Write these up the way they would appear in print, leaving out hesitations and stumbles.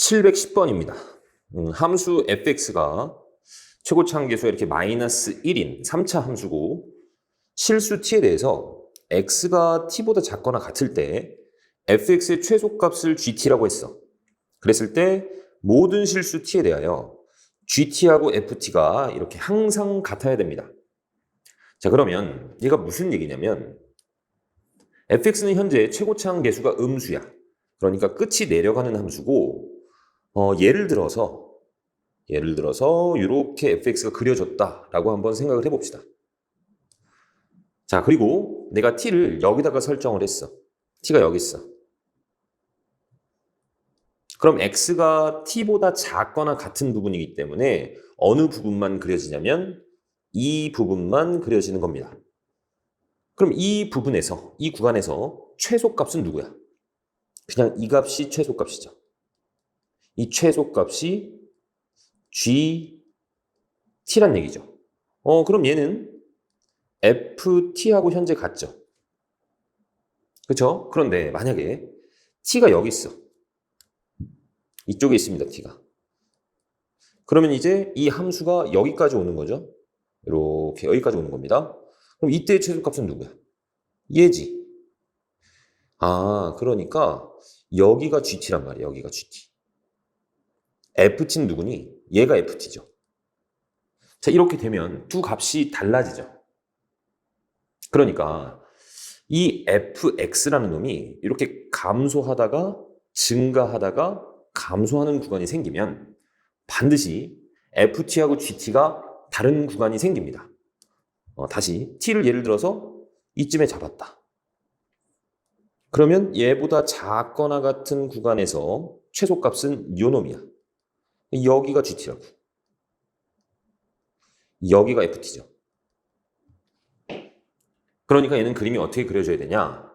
710번입니다. 함수 fx가 최고차항계수가 이렇게 마이너스 1인 3차 함수고 실수 t에 대해서 x가 t보다 작거나 같을 때 fx의 최소값을 gt라고 했어. 그랬을 때 모든 실수 t에 대하여 gt하고 ft가 이렇게 항상 같아야 됩니다. 자, 그러면 얘가 무슨 얘기냐면 fx는 현재 최고차항계수가 음수야. 그러니까 끝이 내려가는 함수고 예를 들어서 이렇게 fx가 그려졌다라고 한번 생각을 해봅시다. 자, 그리고 내가 t를 여기다가 설정을 했어. t가 여기 있어. 그럼 x가 t보다 작거나 같은 부분이기 때문에 어느 부분만 그려지냐면 이 부분만 그려지는 겁니다. 그럼 이 부분에서, 이 구간에서 최소값은 누구야? 그냥 이 값이 최소값이죠. 이 최소값이 gt란 얘기죠. 그럼 얘는 ft하고 현재 같죠. 그렇죠? 그런데 만약에 t가 여기 있어. 이쪽에 있습니다, t가. 그러면 이제 이 함수가 여기까지 오는 거죠. 이렇게 여기까지 오는 겁니다. 그럼 이때의 최소값은 누구야? 얘지. 그러니까 여기가 gt란 말이야. 여기가 gt. ft는 누구니? 얘가 ft죠. 자, 이렇게 되면 두 값이 달라지죠. 그러니까 이 fx라는 놈이 이렇게 감소하다가 증가하다가 감소하는 구간이 생기면 반드시 ft하고 gt가 다른 구간이 생깁니다. 다시 t를 예를 들어서 이쯤에 잡았다. 그러면 얘보다 작거나 같은 구간에서 최소값은 요 놈이야. 여기가 gt라고. 여기가 ft죠. 그러니까 얘는 그림이 어떻게 그려져야 되냐?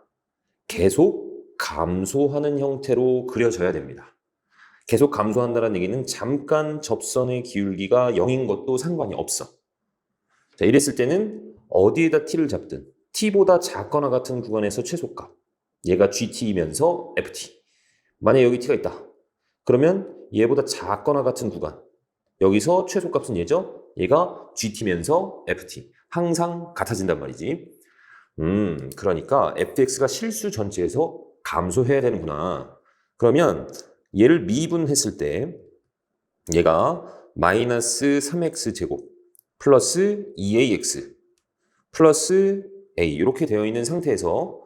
계속 감소하는 형태로 그려져야 됩니다. 계속 감소한다는 얘기는 잠깐 접선의 기울기가 0인 것도 상관이 없어. 자, 이랬을 때는 어디에다 t를 잡든 t보다 작거나 같은 구간에서 최소값. 얘가 gt이면서 ft. 만약에 여기 t가 있다. 그러면 얘보다 작거나 같은 구간. 여기서 최소값은 얘죠? 얘가 gt면서 ft. 항상 같아진단 말이지. 그러니까 fx가 실수 전체에서 감소해야 되는구나. 그러면 얘를 미분했을 때 얘가 마이너스 3x제곱 플러스 2ax 플러스 a 이렇게 되어 있는 상태에서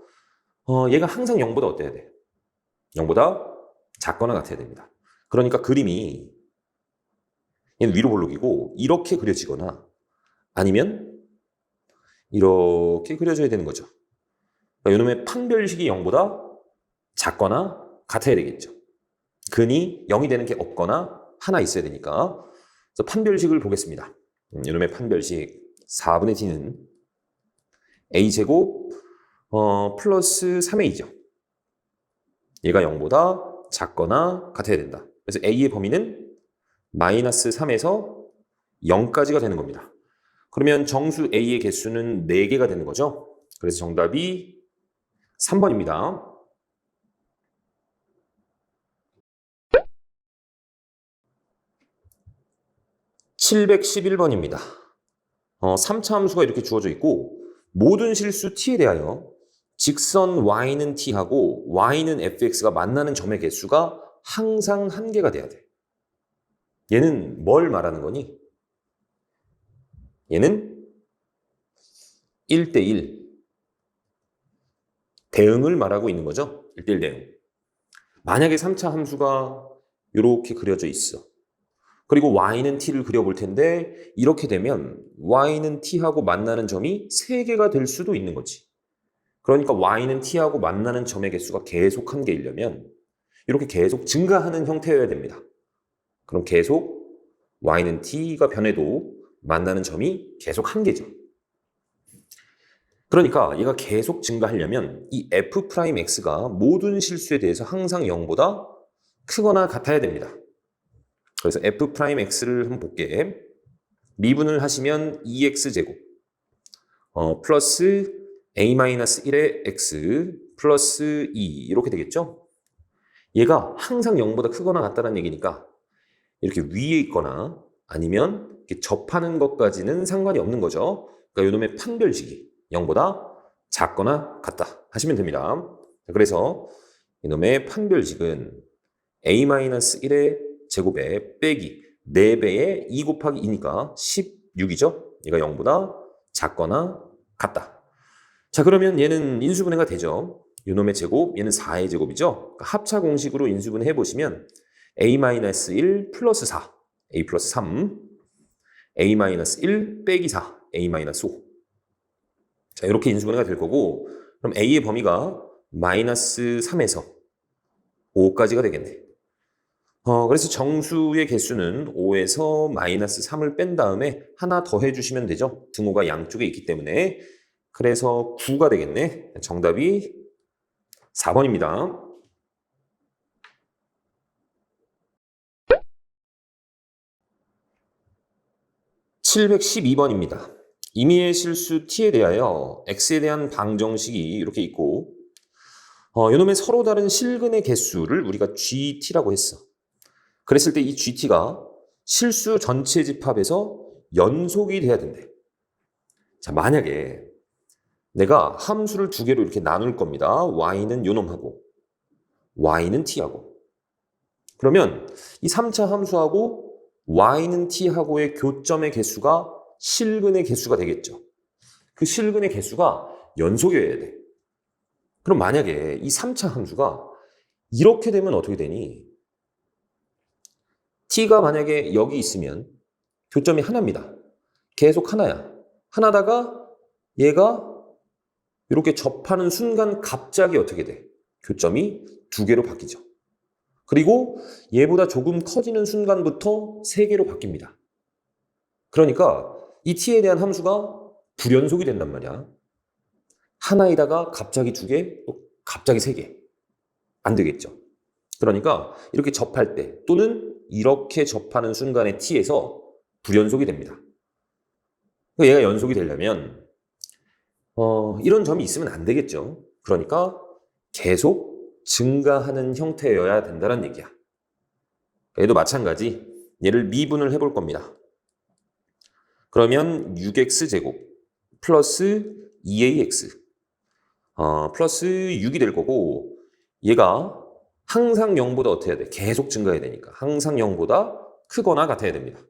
얘가 항상 0보다 어때야 돼? 0보다 작거나 같아야 됩니다. 그러니까 그림이 얘는 위로 볼록이고 이렇게 그려지거나 아니면 이렇게 그려져야 되는 거죠. 그러니까 이놈의 판별식이 0보다 작거나 같아야 되겠죠. 근이 0이 되는 게 없거나 하나 있어야 되니까. 그래서 판별식을 보겠습니다. 이놈의 판별식 4분의 t는 a제곱 플러스 3a죠. 얘가 0보다 작거나 같아야 된다. 그래서 a의 범위는 마이너스 3에서 0까지가 되는 겁니다. 그러면 정수 a의 개수는 4개가 되는 거죠. 그래서 정답이 3번입니다. 711번입니다. 3차 함수가 이렇게 주어져 있고 모든 실수 t에 대하여 직선 y는 t하고 y는 fx가 만나는 점의 개수가 항상 1개가 돼야 돼. 얘는 뭘 말하는 거니? 얘는 1대1 대응을 말하고 있는 거죠. 1대1 대응. 만약에 3차 함수가 이렇게 그려져 있어. 그리고 y는 t를 그려볼 텐데 이렇게 되면 y는 t하고 만나는 점이 3개가 될 수도 있는 거지. 그러니까 y는 t하고 만나는 점의 개수가 계속 1개이려면 이렇게 계속 증가하는 형태여야 됩니다. 그럼 계속 y는 t가 변해도 만나는 점이 계속 1개죠. 그러니까 얘가 계속 증가하려면 이 f'x가 모든 실수에 대해서 항상 0보다 크거나 같아야 됩니다. 그래서 f'x를 한번 볼게. 미분을 하시면 2x제곱 플러스 a-1의 x 플러스 2 이렇게 되겠죠? 얘가 항상 0보다 크거나 같다는 얘기니까 이렇게 위에 있거나 아니면 이렇게 접하는 것까지는 상관이 없는 거죠. 그러니까 이놈의 판별식이 0보다 작거나 같다 하시면 됩니다. 그래서 이놈의 판별식은 a-1의 제곱에 빼기 4배의 2 곱하기 2니까 16이죠. 얘가 0보다 작거나 같다. 자, 그러면 얘는 인수분해가 되죠. 이놈의 제곱, 얘는 4의 제곱이죠. 그러니까 합차 공식으로 인수분해 해보시면 a-1 플러스 4, a 플러스 3, a-1 빼기 4, a-5. 자, 이렇게 인수분해가 될 거고, 그럼 a의 범위가 마이너스 3에서 5까지가 되겠네. 그래서 정수의 개수는 5에서 마이너스 3을 뺀 다음에 하나 더 해주시면 되죠. 등호가 양쪽에 있기 때문에. 그래서 9가 되겠네. 정답이 4번입니다. 712번입니다. 임의의 실수 t에 대하여 x에 대한 방정식이 이렇게 있고 이놈의 서로 다른 실근의 개수를 우리가 gt라고 했어. 그랬을 때 이 gt가 실수 전체 집합에서 연속이 돼야 된대. 자, 만약에 내가 함수를 두 개로 이렇게 나눌 겁니다. y는 요놈하고 y는 t하고. 그러면 이 3차 함수하고 y는 t하고의 교점의 개수가 실근의 개수가 되겠죠. 그 실근의 개수가 연속이어야 돼. 그럼 만약에 이 3차 함수가 이렇게 되면 어떻게 되니? t가 만약에 여기 있으면 교점이 하나입니다. 계속 하나야. 하나다가 얘가 이렇게 접하는 순간 갑자기 어떻게 돼? 교점이 두 개로 바뀌죠. 그리고 얘보다 조금 커지는 순간부터 세 개로 바뀝니다. 그러니까 이 t에 대한 함수가 불연속이 된단 말이야. 하나에다가 갑자기 두 개, 또 갑자기 세 개. 안 되겠죠. 그러니까 이렇게 접할 때 또는 이렇게 접하는 순간의 t에서 불연속이 됩니다. 얘가 연속이 되려면 이런 점이 있으면 안 되겠죠. 그러니까 계속 증가하는 형태여야 된다는 얘기야. 얘도 마찬가지. 얘를 미분을 해볼 겁니다. 그러면 6x제곱 플러스 2ax 플러스 6이 될 거고 얘가 항상 0보다 어떻게 해야 돼? 계속 증가해야 되니까 항상 0보다 크거나 같아야 됩니다.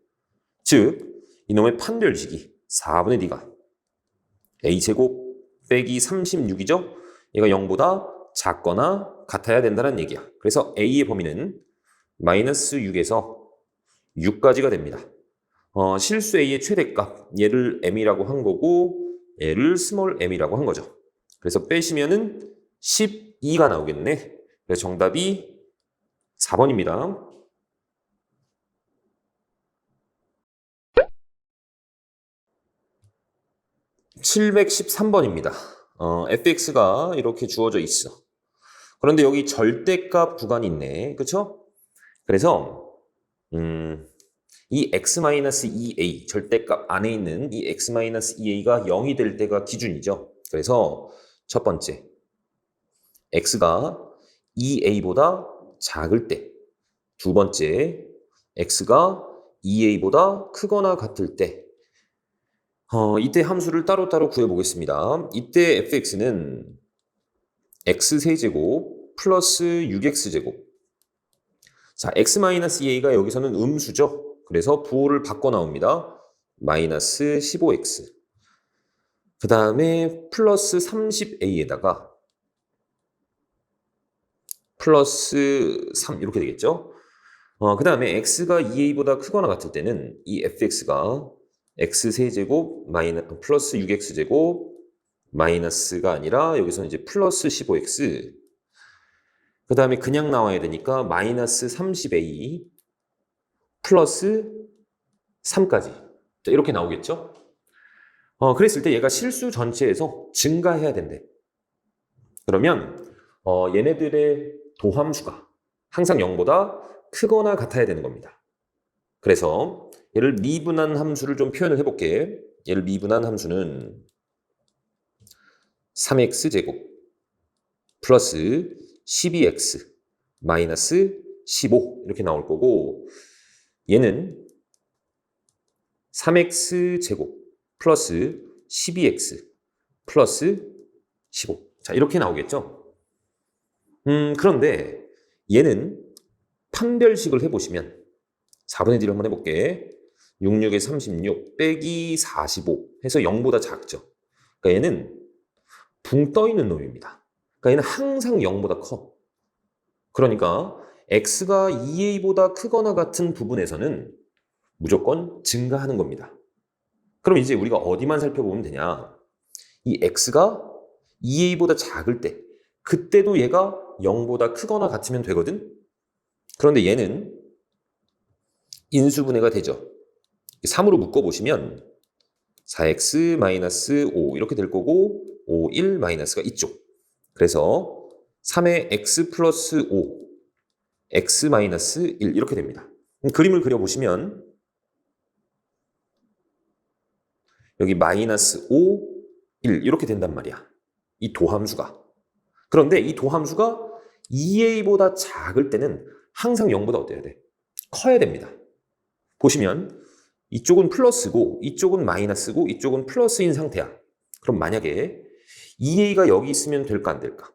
즉 이놈의 판별식이 4분의 d가 a제곱 빼기 36이죠? 얘가 0보다 작거나 같아야 된다는 얘기야. 그래서 a의 범위는 마이너스 6에서 6까지가 됩니다. 실수 a의 최대값, 얘를 m이라고 한 거고 얘를 스몰 m이라고 한 거죠. 그래서 빼시면은 12가 나오겠네. 그래서 정답이 4번입니다. 713번입니다. fx가 이렇게 주어져 있어. 그런데 여기 절대값 구간이 있네. 그쵸? 그래서 이 x-2a 절대값 안에 있는 이 x-2a가 0이 될 때가 기준이죠. 그래서 첫 번째 x가 2a보다 작을 때, 두 번째 x가 2a보다 크거나 같을 때 이때 함수를 따로따로 구해보겠습니다. 이때 fx는 x세제곱 플러스 6x제곱. 자, x-2a가 여기서는 음수죠. 그래서 부호를 바꿔 나옵니다. 마이너스 15x. 그 다음에 플러스 30a에다가 플러스 3 이렇게 되겠죠. 그 다음에 x가 2a보다 크거나 같을 때는 이 fx가 x세제곱 플러스 6x제곱 마이너스가 아니라 여기서 이제 플러스 15x 그 다음에 그냥 나와야 되니까 마이너스 30a 플러스 3까지 자, 이렇게 나오겠죠. 그랬을 때 얘가 실수 전체에서 증가해야 된대. 그러면 얘네들의 도함수가 항상 0보다 크거나 같아야 되는 겁니다. 그래서 얘를 미분한 함수를 좀 표현을 해볼게. 얘를 미분한 함수는 3x제곱 플러스 12x 마이너스 15 이렇게 나올 거고 얘는 3x 제곱 플러스 12x 플러스 15. 자, 이렇게 나오겠죠? 그런데 얘는 판별식을 해보시면 4분의 D를 한번 해볼게. 66에 36 빼기 45 해서 0보다 작죠. 그러니까 얘는 붕 떠있는 놈입니다. 그러니까 얘는 항상 0보다 커. 그러니까 x가 2a보다 크거나 같은 부분에서는 무조건 증가하는 겁니다. 그럼 이제 우리가 어디만 살펴보면 되냐? 이 x가 2a보다 작을 때 그때도 얘가 0보다 크거나 같으면 되거든? 그런데 얘는 인수분해가 되죠. 3으로 묶어보시면 4x-5 이렇게 될 거고 5, 1 마이너스가 이쪽. 그래서 3의 x 플러스 5, x 마이너스 1 이렇게 됩니다. 그림을 그려보시면 여기 마이너스 5, 1 이렇게 된단 말이야. 이 도함수가. 그런데 이 도함수가 2a보다 작을 때는 항상 0보다 어때야 돼? 커야 됩니다. 보시면 이쪽은 플러스고 이쪽은 마이너스고 이쪽은 플러스인 상태야. 그럼 만약에 2a가 여기 있으면 될까 안 될까?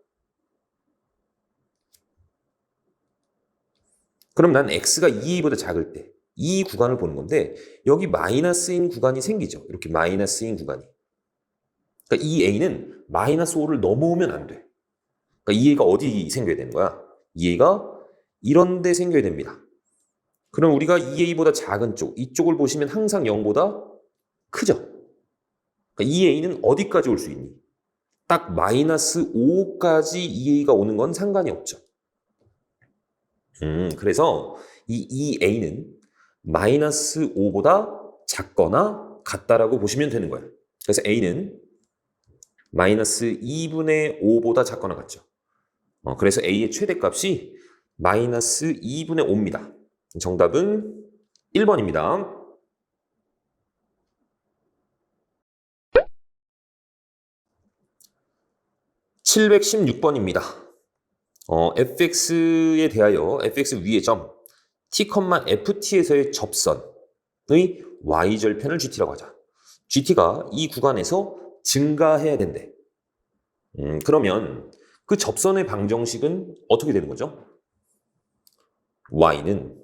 그럼 난 x가 2a보다 작을 때 이 구간을 보는 건데 여기 마이너스인 구간이 생기죠. 이렇게 마이너스인 구간이. 그러니까 이 a는 마이너스 5를 넘어오면 안 돼. 그러니까 이 a가 어디 생겨야 되는 거야? 이 a가 이런 데 생겨야 됩니다. 그럼 우리가 2a보다 작은 쪽, 이쪽을 보시면 항상 0보다 크죠? 그러니까 2a는 어디까지 올 수 있니? 딱 마이너스 5까지 2a가 오는 건 상관이 없죠. 그래서 이 2a는 마이너스 5보다 작거나 같다라고 보시면 되는 거예요. 그래서 a는 마이너스 2분의 5보다 작거나 같죠. 그래서 a의 최대값이 마이너스 2분의 5입니다. 정답은 1번입니다. 716번입니다. fx에 대하여 fx 위의 점 t, ft에서의 접선의 y절편을 gt라고 하자. gt가 이 구간에서 증가해야 된대. 그러면 그 접선의 방정식은 어떻게 되는 거죠? y는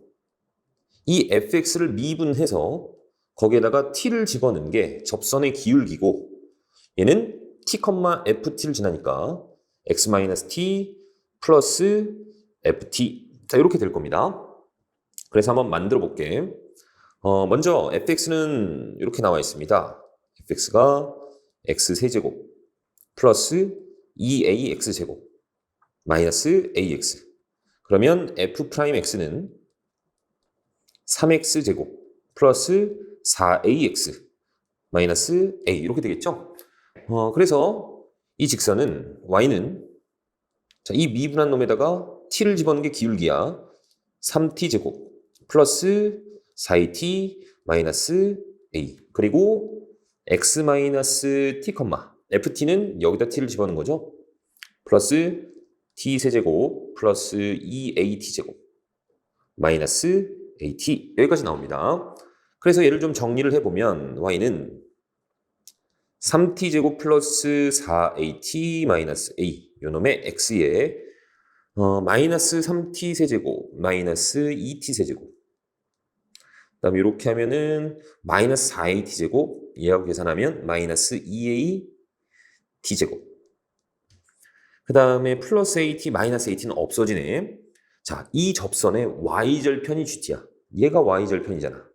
이 fx를 미분해서 거기에다가 t를 집어넣은 게 접선의 기울기고 얘는 t, ft를 지나니까 x-t 플러스 ft 자 이렇게 될 겁니다. 그래서 한번 만들어 볼게. 먼저 fx는 이렇게 나와 있습니다. fx가 x세제곱 플러스 2ax제곱 마이너스 ax 그러면 f'x는 3x제곱 플러스 4ax 마이너스 a 이렇게 되겠죠? 그래서 이 직선은 y는 자, 이 미분한 놈에다가 t를 집어넣은 게 기울기야. 3t제곱 플러스 4t 마이너스 a 그리고 x 마이너스 t, ft는 여기다 t를 집어넣은 거죠. 플러스 t세제곱 플러스 2at제곱 마이너스 at 여기까지 나옵니다. 그래서 얘를 좀 정리를 해보면 y는 3t제곱 플러스 4at 마이너스 a 요놈의 x에 마이너스 3t 세제곱 마이너스 2t 세제곱 그 다음에 이렇게 하면은 마이너스 4at 제곱 얘하고 계산하면 마이너스 2a t제곱 그 다음에 플러스 at 마이너스 at는 없어지네. 자, 이 접선의 y절편이 gt야. 얘가 y절편이잖아.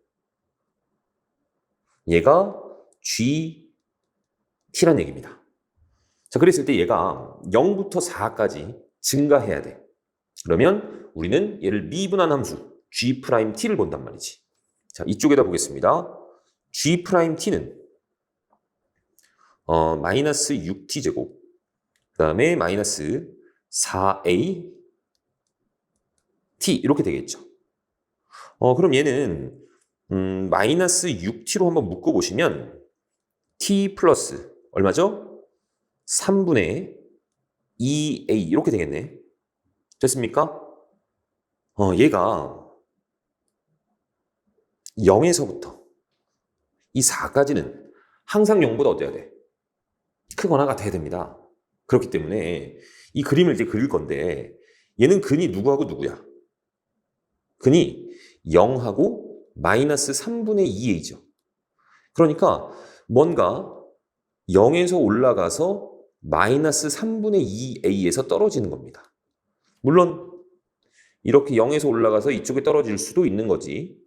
얘가 gt란 얘기입니다. 자, 그랬을 때 얘가 0부터 4까지 증가해야 돼. 그러면 우리는 얘를 미분한 함수 g't를 본단 말이지. 자, 이쪽에다 보겠습니다. g't는 마이너스 6t제곱 그 다음에 마이너스 4a t 이렇게 되겠죠. 그럼 얘는 마이너스 6t로 한번 묶어보시면 t 플러스 얼마죠? 3분의 2a 이렇게 되겠네. 됐습니까? 얘가 0에서부터 이 4까지는 항상 0보다 어때야 돼? 크거나 같아야 됩니다. 그렇기 때문에 이 그림을 이제 그릴 건데 얘는 근이 누구하고 누구야? 근이 0하고 마이너스 3분의 2a죠. 그러니까 뭔가 0에서 올라가서 마이너스 3분의 2a에서 떨어지는 겁니다. 물론 이렇게 0에서 올라가서 이쪽에 떨어질 수도 있는 거지.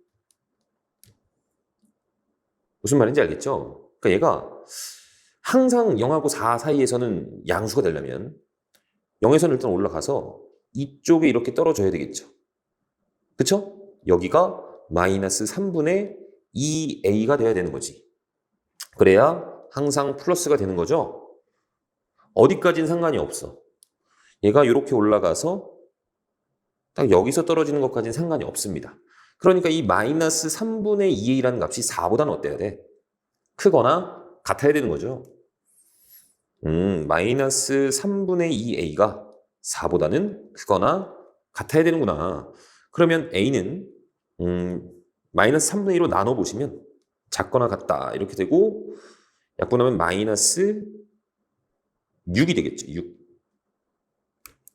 무슨 말인지 알겠죠? 그러니까 얘가 항상 0하고 4 사이에서는 양수가 되려면 0에서는 일단 올라가서 이쪽에 이렇게 떨어져야 되겠죠. 그쵸? 여기가 마이너스 3분의 2a가 돼야 되는 거지. 그래야 항상 플러스가 되는 거죠. 어디까지는 상관이 없어. 얘가 이렇게 올라가서 딱 여기서 떨어지는 것까지는 상관이 없습니다. 그러니까 이 마이너스 3분의 2a라는 값이 4보다는 어때야 돼? 크거나 같아야 되는 거죠. 마이너스 3분의 2a가 4보다는 크거나 같아야 되는구나. 그러면 a는 마이너스 3분의 2로 나눠보시면 작거나 같다 이렇게 되고 약분하면 마이너스 6이 되겠죠. 6.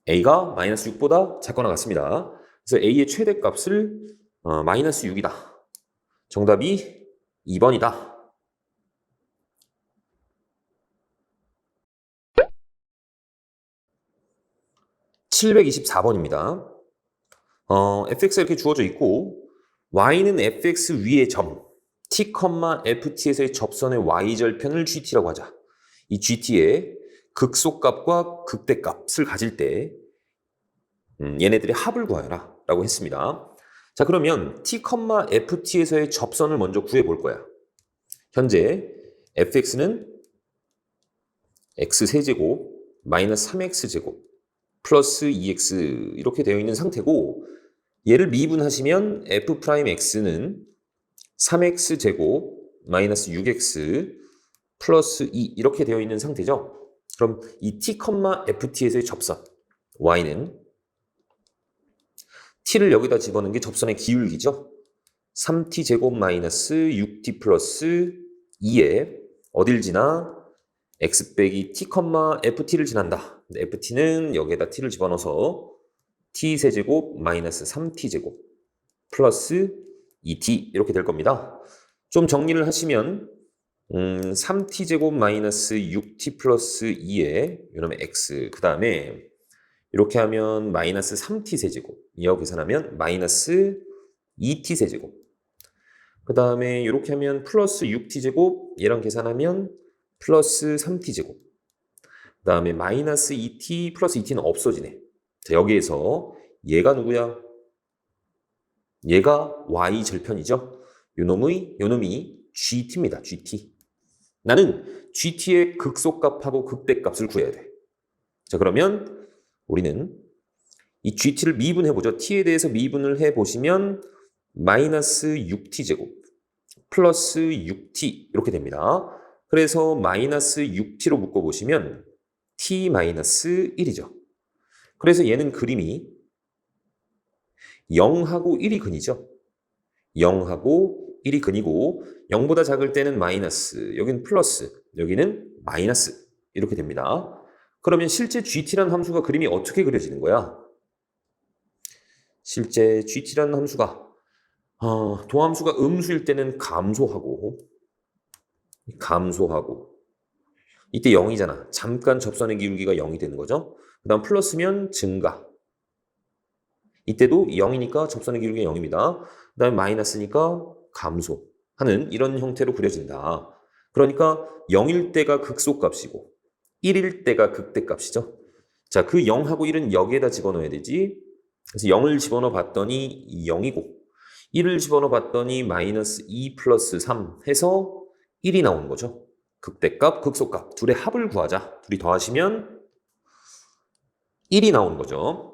a가 마이너스 6보다 작거나 같습니다. 그래서 a의 최대값을 마이너스 6이다. 정답이 2번이다. 724번입니다. fx가 이렇게 주어져 있고 y는 fx 위의 점 t, ft에서의 접선의 y절편을 gt라고 하자. 이 gt의 극소값과 극대값을 가질 때 얘네들의 합을 구하여라 라고 했습니다. 자, 그러면 t, ft에서의 접선을 먼저 구해볼 거야. 현재 fx는 x세제곱 마이너스 3x제곱 플러스 2x 이렇게 되어 있는 상태고 얘를 미분하시면 f'x는 3x제곱 마이너스 6x 플러스 2 이렇게 되어 있는 상태죠. 그럼 이 t, ft에서의 접선 y는 t를 여기다 집어넣은 게 접선의 기울기죠. 3t제곱 마이너스 6t 플러스 2에 어딜 지나 x 빼기 t, ft를 지난다. ft는 여기에다 t를 집어넣어서 t세제곱 마이너스 3t제곱 플러스 2t 이렇게 될 겁니다. 좀 정리를 하시면 3t제곱 마이너스 6t 플러스 2에 이놈의 x 그 다음에 이렇게 하면 마이너스 3t세제곱 이하고 계산하면 마이너스 2t세제곱 그 다음에 이렇게 하면 플러스 6t제곱 얘랑 계산하면 플러스 3t제곱 그 다음에 마이너스 2t 플러스 2t는 없어지네. 자, 여기에서 얘가 누구야? 얘가 y절편이죠. 요놈이 gt입니다. gt. 나는 gt의 극소값하고 극대값을 구해야 돼. 자, 그러면 우리는 이 gt를 미분해보죠. t에 대해서 미분을 해보시면 마이너스 6t제곱 플러스 6t 이렇게 됩니다. 그래서 마이너스 6t로 묶어보시면 t-1이죠. 그래서 얘는 그림이 0하고 1이 근이죠. 0하고 1이 근이고 0보다 작을 때는 마이너스, 여기는 플러스, 여기는 마이너스 이렇게 됩니다. 그러면 실제 gt라는 함수가 그림이 어떻게 그려지는 거야? 실제 gt라는 함수가 도함수가 음수일 때는 감소하고 이때 0이잖아. 잠깐 접선의 기울기가 0이 되는 거죠. 그 다음 플러스면 증가. 이때도 0이니까 접선의 기울기가 0입니다. 그 다음에 마이너스니까 감소하는 이런 형태로 그려진다. 그러니까 0일 때가 극소값이고 1일 때가 극대값이죠. 자, 그 0하고 1은 여기에다 집어넣어야 되지. 그래서 0을 집어넣어 봤더니 0이고 1을 집어넣어 봤더니 마이너스 2 플러스 3 해서 1이 나오는 거죠. 극대값, 극소값 둘의 합을 구하자. 둘이 더하시면 1이 나오는 거죠.